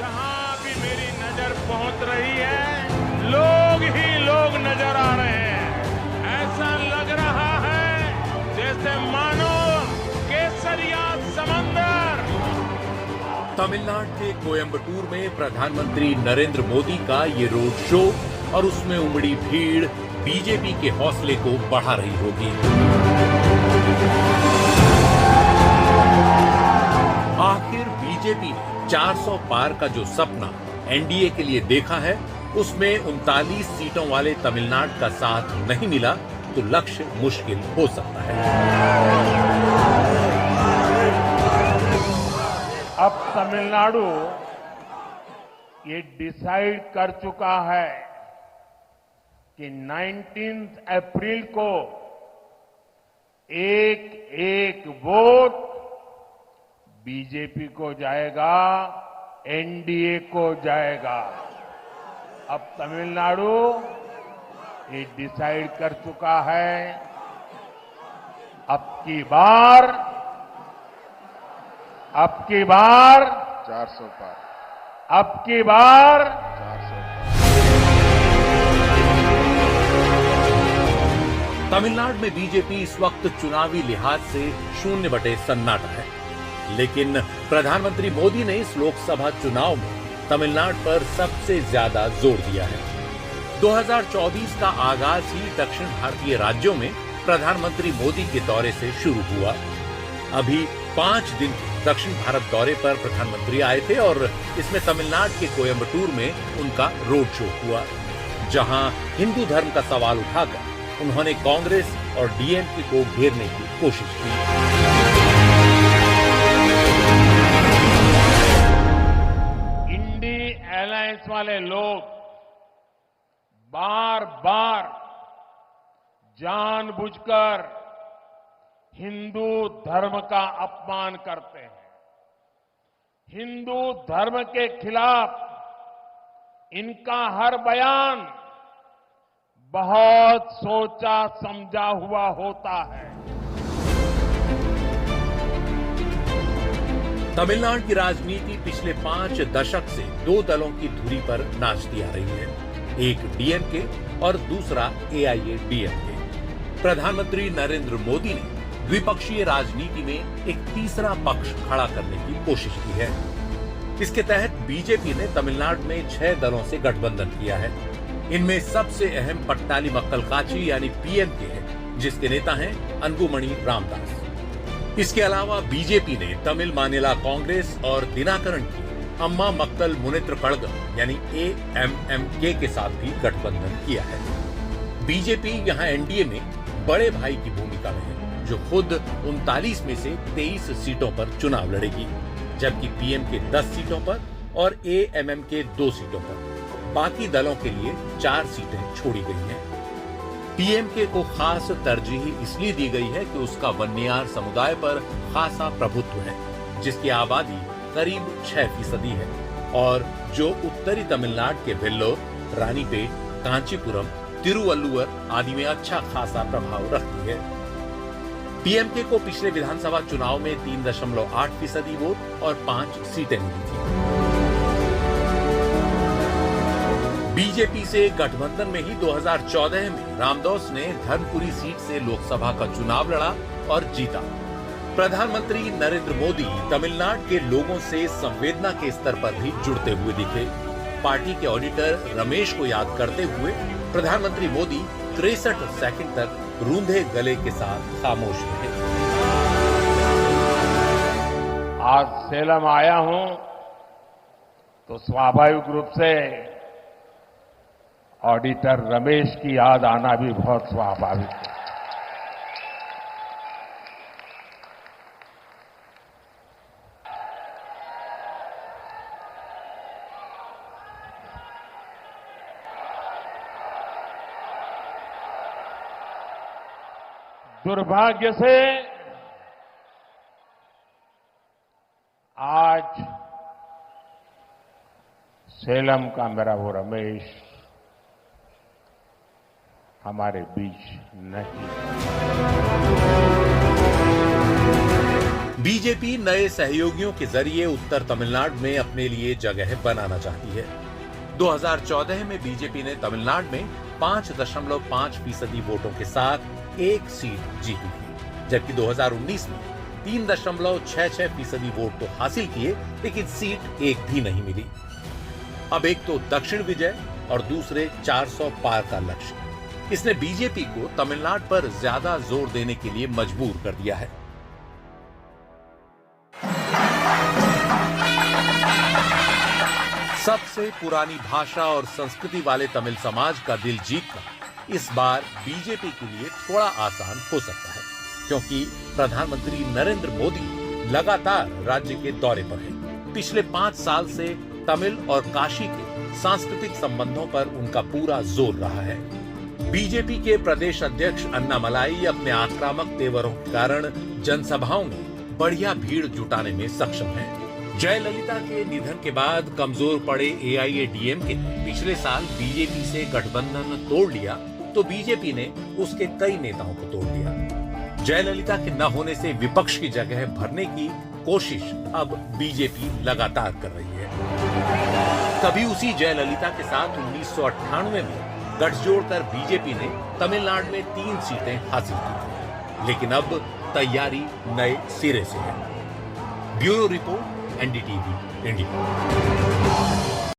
जहां भी मेरी नजर पहुंच रही है लोग ही लोग नजर आ रहे हैं। ऐसा लग रहा है जैसे मानो केसरिया समंदर। तमिलनाडु के कोयंबटूर में प्रधानमंत्री नरेंद्र मोदी का ये रोड शो और उसमें उमड़ी भीड़ बीजेपी के हौसले को बढ़ा रही होगी। आखिर बीजेपी ने 400 पार का जो सपना एनडीए के लिए देखा है, उसमें 39 सीटों वाले तमिलनाडु का साथ नहीं मिला तो लक्ष्य मुश्किल हो सकता है। अब तमिलनाडु ये डिसाइड कर चुका है कि 19 अप्रैल को एक एक वोट बीजेपी को जाएगा, एनडीए को जाएगा। अब तमिलनाडु ये डिसाइड कर चुका है, अब की बार 400 पार, अब की बार 400 तमिलनाडु में बीजेपी इस वक्त चुनावी लिहाज से 0 सन्नाटा है, लेकिन प्रधानमंत्री मोदी ने इस लोकसभा चुनाव में तमिलनाडु पर सबसे ज्यादा जोर दिया है। 2024 का आगाज ही दक्षिण भारतीय राज्यों में प्रधानमंत्री मोदी के दौरे से शुरू हुआ। अभी 5 दिन के दक्षिण भारत दौरे पर प्रधानमंत्री आए थे और इसमें तमिलनाडु के कोयंबटूर में उनका रोड शो हुआ, जहां हिंदू धर्म का सवाल उठाकर उन्होंने कांग्रेस और डीएमके को घेरने की कोशिश की। इंडी अलायंस वाले लोग बार बार जानबूझकर हिंदू धर्म का अपमान करते हैं। हिंदू धर्म के खिलाफ इनका हर बयान बहुत सोचा समझा हुआ होता है। तमिलनाडु की राजनीति पिछले 5 दशक से 2 दलों की धुरी पर नाचती आ रही है, एक डीएमके और दूसरा एआईएडीएमके। प्रधानमंत्री नरेंद्र मोदी ने द्विपक्षीय राजनीति में एक तीसरा पक्ष खड़ा करने की कोशिश की है। इसके तहत बीजेपी ने तमिलनाडु में 6 दलों से गठबंधन किया है। इनमें सबसे अहम पट्टाली मक्कल काची यानी पीएमके है, जिसके नेता हैं अंबुमणि रामदास। इसके अलावा बीजेपी ने तमिल मानिला कांग्रेस और दिनाकरण की अम्मा मक्कल मुनित्र कड़गम यानी एएमएमके के साथ भी गठबंधन किया है। बीजेपी यहां एनडीए में बड़े भाई की भूमिका में है, जो खुद 39 में से 23 सीटों पर चुनाव लड़ेगी, जबकि पीएमके 10 सीटों पर और एएमएमके 2 सीटों पर। बाकी दलों के लिए 4 सीटें छोड़ी गई हैं। पीएमके को खास तरजीह इसलिए दी गई है कि उसका वन्नियार समुदाय पर खासा प्रभुत्व है, जिसकी आबादी करीब 6% है और जो उत्तरी तमिलनाडु के वेल्लोर, रानीपेट, कांचीपुरम, तिरुवल्लुवर आदि में अच्छा खासा प्रभाव रखती है। पीएमके को पिछले विधानसभा चुनाव में 3.8% वोट और 5 सीटें मिली थी। बीजेपी से गठबंधन में ही 2014 में रामदास ने धर्मपुरी सीट से लोकसभा का चुनाव लड़ा और जीता। प्रधानमंत्री नरेंद्र मोदी तमिलनाडु के लोगों से संवेदना के स्तर पर भी जुड़ते हुए दिखे। पार्टी के ऑडिटर रमेश को याद करते हुए प्रधानमंत्री मोदी 63 सेकंड तक रूंधे गले के साथ खामोश रहे। आज सेलम आया हूं तो स्वाभाविक रूप से ऑडिटर रमेश की याद आना भी बहुत स्वाभाविक है। दुर्भाग्य से आज सेलम का मेरा वो रमेश हमारे बीच नहीं। बीजेपी नए सहयोगियों के जरिए उत्तर तमिलनाडु में अपने लिए जगह बनाना चाहती है। 2014 में बीजेपी ने तमिलनाडु में 5.5% वोटों के साथ एक सीट जीती थी, जबकि 2019 में 3.66% वोट तो हासिल किए, लेकिन सीट एक भी नहीं मिली। अब एक तो दक्षिण विजय और दूसरे 400 पार का लक्ष्य, इसने बीजेपी को तमिलनाडु पर ज्यादा जोर देने के लिए मजबूर कर दिया है। सबसे पुरानी भाषा और संस्कृति वाले तमिल समाज का दिल जीतना इस बार बीजेपी के लिए थोड़ा आसान हो सकता है, क्योंकि प्रधानमंत्री नरेंद्र मोदी लगातार राज्य के दौरे पर हैं। पिछले 5 साल से तमिल और काशी के सांस्कृतिक संबंधों पर उनका पूरा जोर रहा है। बीजेपी के प्रदेश अध्यक्ष अन्नामलाई अपने आक्रामक तेवरों के कारण जनसभाओं में बढ़िया भीड़ जुटाने में सक्षम है। जयललिता के निधन के बाद कमजोर पड़े एआईएडीएमके ने पिछले साल बीजेपी से गठबंधन तोड़ लिया, तो बीजेपी ने उसके कई नेताओं को तोड़ दिया। जयललिता के न होने से विपक्ष की जगह भरने की कोशिश अब बीजेपी लगातार कर रही है। कभी उसी जयललिता के साथ 1998 में गठजोड़ कर बीजेपी ने तमिलनाडु में 3 सीटें हासिल की थी, लेकिन अब तैयारी नए सिरे से है। Bureau report, NDTV India.